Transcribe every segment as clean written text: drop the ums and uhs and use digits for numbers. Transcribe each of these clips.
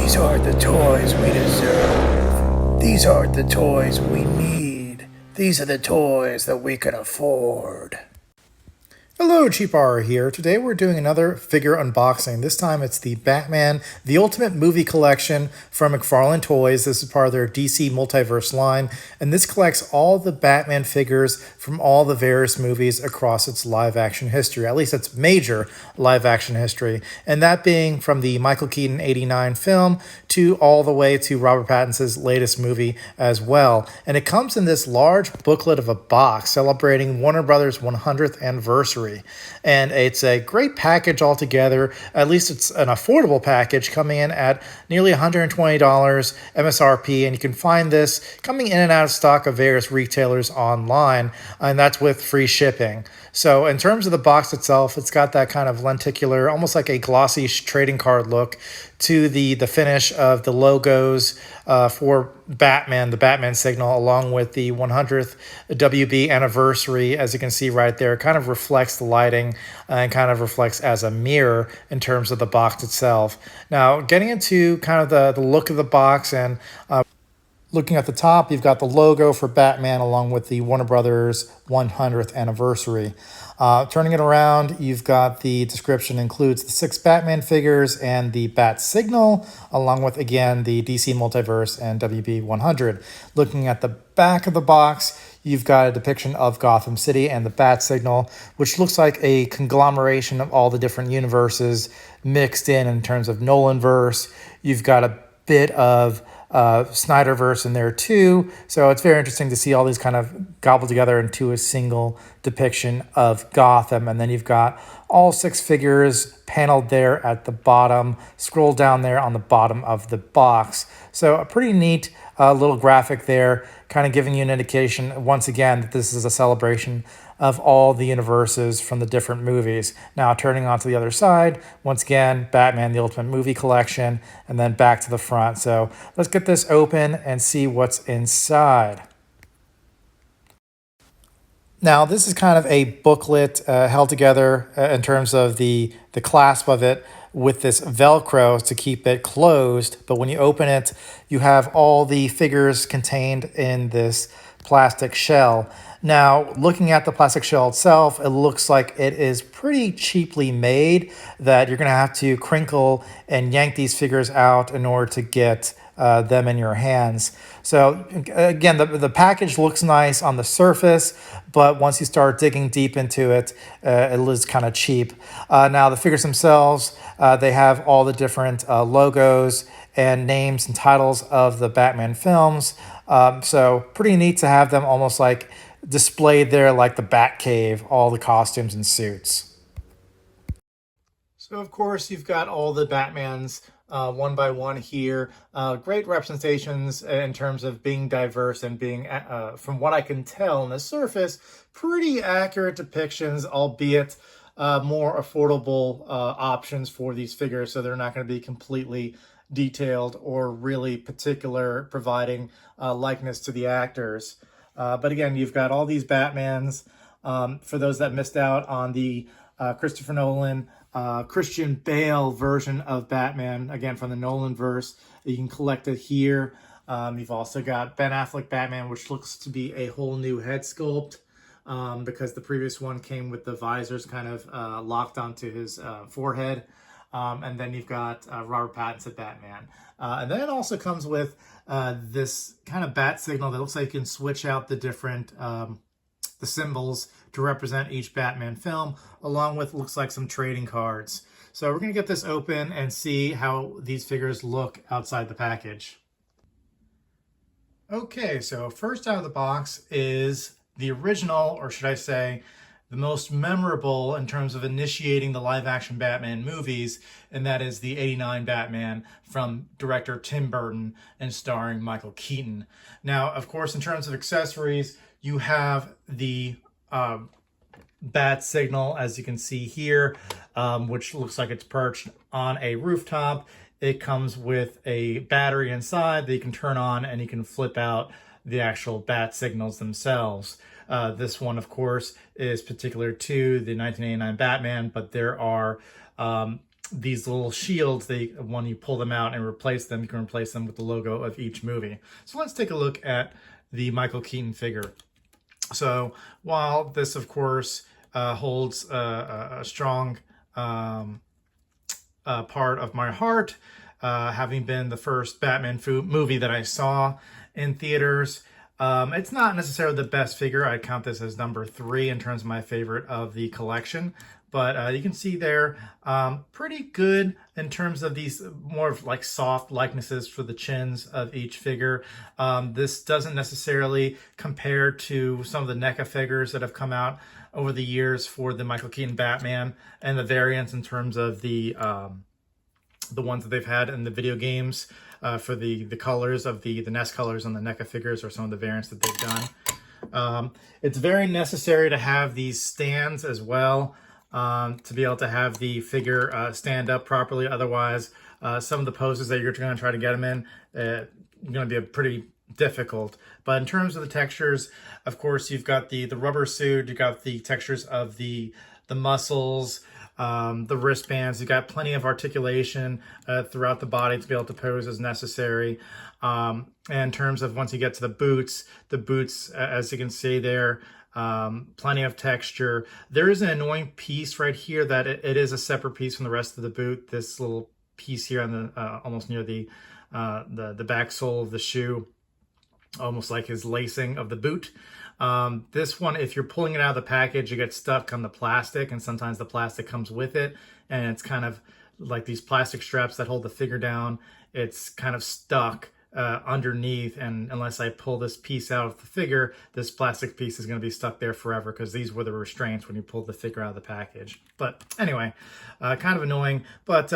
These aren't the toys we deserve. These aren't the toys we need. These are the toys that we can afford. Hello, Cheap Horror here. Today we're doing another figure unboxing. This time it's the Batman The Ultimate Movie Collection from McFarlane Toys. This is part of their DC Multiverse line, and this collects all the Batman figures from all the various movies across its live-action history, at least its major live-action history, and that being from the Michael Keaton '89 film to all the way to Robert Pattinson's latest movie as well. And it comes in this large booklet of a box celebrating Warner Brothers' 100th anniversary. And it's a great package altogether. At least it's an affordable package coming in at nearly $120 MSRP. And you can find this coming in and out of stock of various retailers online. And that's with free shipping. So in terms of the box itself, it's got that kind of lenticular, almost like a glossy trading card look to the finish of the logos for Batman, the Batman signal, along with the 100th WB anniversary. As you can see right there, it kind of reflects the lighting and kind of reflects as a mirror in terms of the box itself. Now, getting into kind of the look of the box and looking at the top, you've got the logo for Batman along with the Warner Brothers 100th anniversary. Turning it around, you've got the description includes the 6 Batman figures and the Bat Signal, along with, again, the DC Multiverse and WB 100. Looking at the back of the box, you've got a depiction of Gotham City and the Bat Signal, which looks like a conglomeration of all the different universes mixed in terms of Nolanverse. You've got a bit of Snyderverse in there too, so it's very interesting to see all these kind of gobbled together into a single depiction of Gotham. And then you've got all 6 figures paneled there at the bottom, scroll down there on the bottom of the box. So a pretty neat little graphic there, kind of giving you an indication once again that this is a celebration of all the universes from the different movies. Now, turning onto the other side, once again, Batman, the Ultimate Movie Collection, and then back to the front. So let's get this open and see what's inside. Now, this is kind of a booklet held together in terms of the clasp of it with this Velcro to keep it closed. But when you open it, you have all the figures contained in this plastic shell. Now, looking at the plastic shell itself, it looks like it is pretty cheaply made, that you're going to have to crinkle and yank these figures out in order to get them in your hands. So again, the package looks nice on the surface, but once you start digging deep into it, it is kind of cheap. Now, the figures themselves, they have all the different logos and names and titles of the Batman films. So pretty neat to have them almost like displayed there like the Batcave, all the costumes and suits. So of course you've got all the Batmans one by one here. Great representations in terms of being diverse and being, from what I can tell on the surface, pretty accurate depictions, albeit more affordable options for these figures, so they're not going to be completely detailed or really particular, providing likeness to the actors. But again, you've got all these Batmans. For those that missed out on the Christopher Nolan, Christian Bale version of Batman, again from the Nolanverse, you can collect it here. You've also got Ben Affleck Batman, which looks to be a whole new head sculpt because the previous one came with the visors kind of locked onto his forehead. And then you've got Robert Pattinson Batman. And then it also comes with this kind of bat signal that looks like you can switch out the different the symbols to represent each Batman film, along with looks like some trading cards. So we're going to get this open and see how these figures look outside the package. Okay, so first out of the box is the original, or should I say, the most memorable in terms of initiating the live-action Batman movies, and that is the '89 Batman from director Tim Burton and starring Michael Keaton. Now, of course, in terms of accessories, you have the bat signal, as you can see here, which looks like it's perched on a rooftop. It comes with a battery inside that you can turn on, and you can flip out the actual bat signals themselves. This one, of course, is particular to the 1989 Batman, but there are these little shields, when you pull them out and replace them, you can replace them with the logo of each movie. So let's take a look at the Michael Keaton figure. So while this, of course, holds a strong part of my heart, having been the first Batman movie that I saw in theaters, it's not necessarily the best figure. I'd count this as number 3 in terms of my favorite of the collection. But you can see there, pretty good in terms of these more of like soft likenesses for the chins of each figure. This doesn't necessarily compare to some of the NECA figures that have come out over the years for the Michael Keaton Batman, and the variants in terms of the ones that they've had in the video games for the colors of the NES colors on the NECA figures, or some of the variants that they've done. It's very necessary to have these stands as well, to be able to have the figure stand up properly. Otherwise, some of the poses that you're going to try to get them in, are going to be pretty difficult. But in terms of the textures, of course, you've got the rubber suit, you've got the textures of the muscles, the wristbands. You've got plenty of articulation throughout the body to be able to pose as necessary. And in terms of once you get to the boots, as you can see there, plenty of texture. There is an annoying piece right here that it is a separate piece from the rest of the boot. This little piece here on the almost near the back sole of the shoe, almost like his lacing of the boot. This one, if you're pulling it out of the package, you get stuck on the plastic, and sometimes the plastic comes with it, and it's kind of like these plastic straps that hold the figure down. It's kind of stuck underneath, and unless I pull this piece out of the figure, this plastic piece is going to be stuck there forever, because these were the restraints when you pulled the figure out of the package. But anyway, kind of annoying. But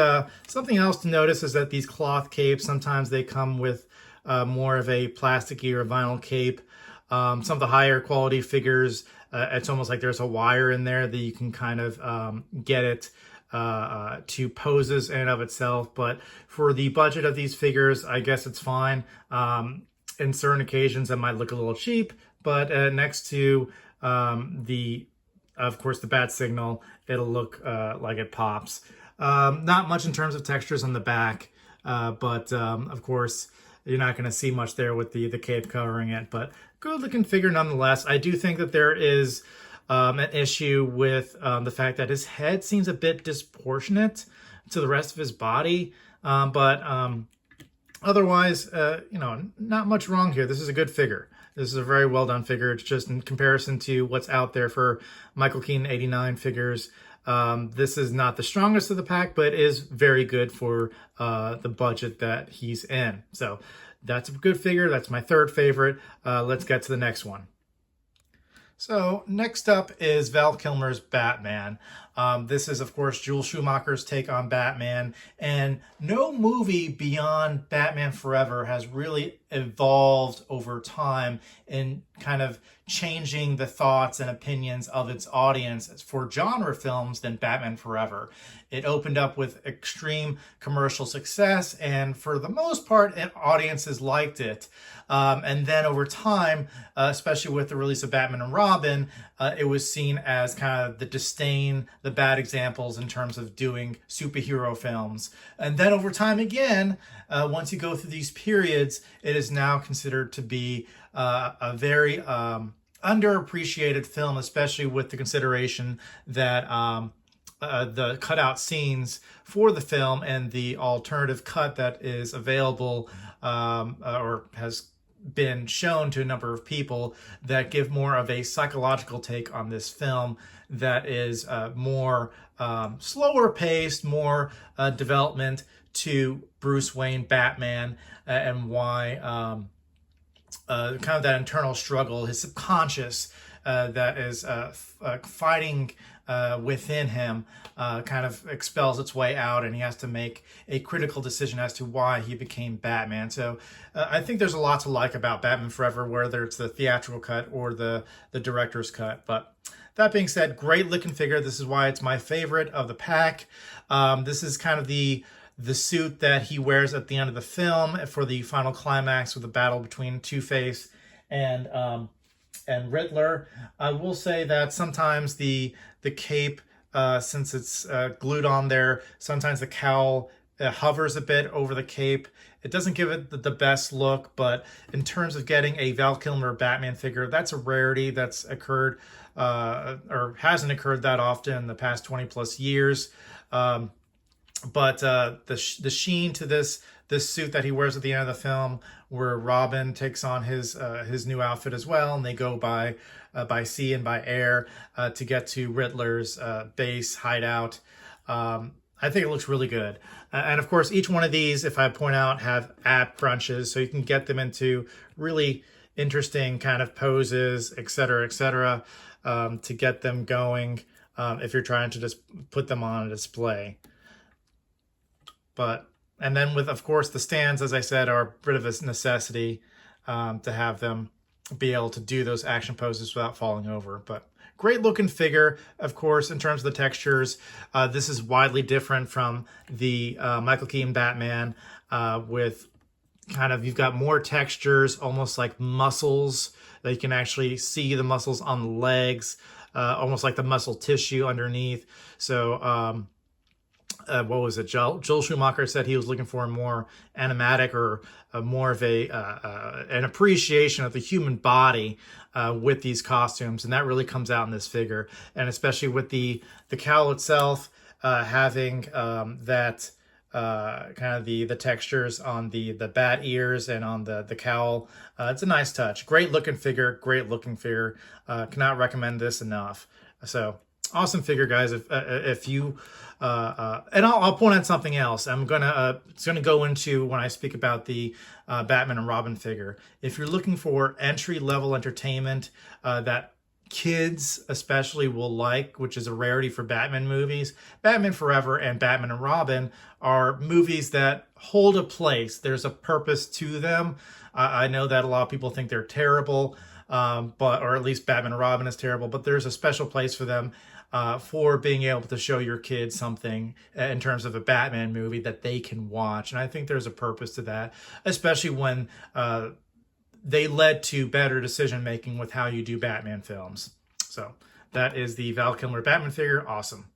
something else to notice is that these cloth capes, sometimes they come with more of a plasticky or vinyl cape. Some of the higher quality figures, it's almost like there's a wire in there that you can kind of get it to poses in and of itself. But for the budget of these figures, I guess it's fine. In certain occasions, it might look a little cheap, but next to of course, the bat signal, it'll look like it pops. Not much in terms of textures on the back, but of course, you're not going to see much there with the cape covering it, but good looking figure nonetheless. I do think that there is an issue with the fact that his head seems a bit disproportionate to the rest of his body, but otherwise, not much wrong here. This is a good figure. This is a very well done figure. It's just in comparison to what's out there for Michael Keaton 89 figures, this is not the strongest of the pack, but is very good for the budget that he's in. So that's a good figure. That's my third favorite. Let's get to the next one. So next up is Val Kilmer's Batman. This is, of course, Joel Schumacher's take on Batman, and no movie beyond Batman Forever has really evolved over time in kind of changing the thoughts and opinions of its audience for genre films than Batman Forever. It opened up with extreme commercial success, and for the most part, audiences liked it. And then over time, especially with the release of Batman and Robin, it was seen as kind of the disdain, the bad examples in terms of doing superhero films. And then over time again, once you go through these periods, it is now considered to be a very underappreciated film, especially with the consideration that the cutout scenes for the film and the alternative cut that is available or has been shown to a number of people that give more of a psychological take on this film that is more slower paced, more development to Bruce Wayne Batman, and why kind of that internal struggle, his subconscious that is fighting within him, kind of expels its way out, and he has to make a critical decision as to why he became Batman. So I think there's a lot to like about Batman Forever, whether it's the theatrical cut or the director's cut. But that being said, great looking figure. This is why it's my favorite of the pack. This is kind of the suit that he wears at the end of the film for the final climax with the battle between Two-Face and Riddler. I will say that sometimes the cape since it's glued on there. Sometimes the cowl hovers a bit over the cape. It doesn't give it the best look, but in terms of getting a Val Kilmer Batman figure, that's a rarity that's occurred or hasn't occurred that often in the past 20 plus years. But the sheen to this suit that he wears at the end of the film, where Robin takes on his new outfit as well, and they go by sea and by air to get to Riddler's base hideout. I think it looks really good. And of course, each one of these, if I point out, have ab crunches, so you can get them into really interesting kind of poses, etc., etc., to get them going if you're trying to just put them on a display. And then with, of course, the stands, as I said, are a bit of a necessity to have them be able to do those action poses without falling over. But great looking figure, of course, in terms of the textures. This is widely different from the Michael Keaton Batman with kind of, you've got more textures, almost like muscles, that you can actually see the muscles on the legs, almost like the muscle tissue underneath. So, what was it? Joel Schumacher said he was looking for a more animatic or more of an appreciation of the human body with these costumes, and that really comes out in this figure, and especially with the cowl itself having that kind of the textures on the bat ears and on the cowl. It's a nice touch. Great looking figure. Cannot recommend this enough. So awesome figure, guys. If you and I'll point out something else. It's gonna go into when I speak about the Batman and Robin figure. If you're looking for entry-level entertainment that kids especially will like, which is a rarity for Batman movies, Batman Forever and Batman and Robin are movies that hold a place. There's a purpose to them. I know that a lot of people think they're terrible, or at least Batman and Robin is terrible, but there's a special place for them for being able to show your kids something in terms of a Batman movie that they can watch. And I think there's a purpose to that, especially when they led to better decision making with how you do Batman films. So that is the Val Kilmer Batman figure. Awesome.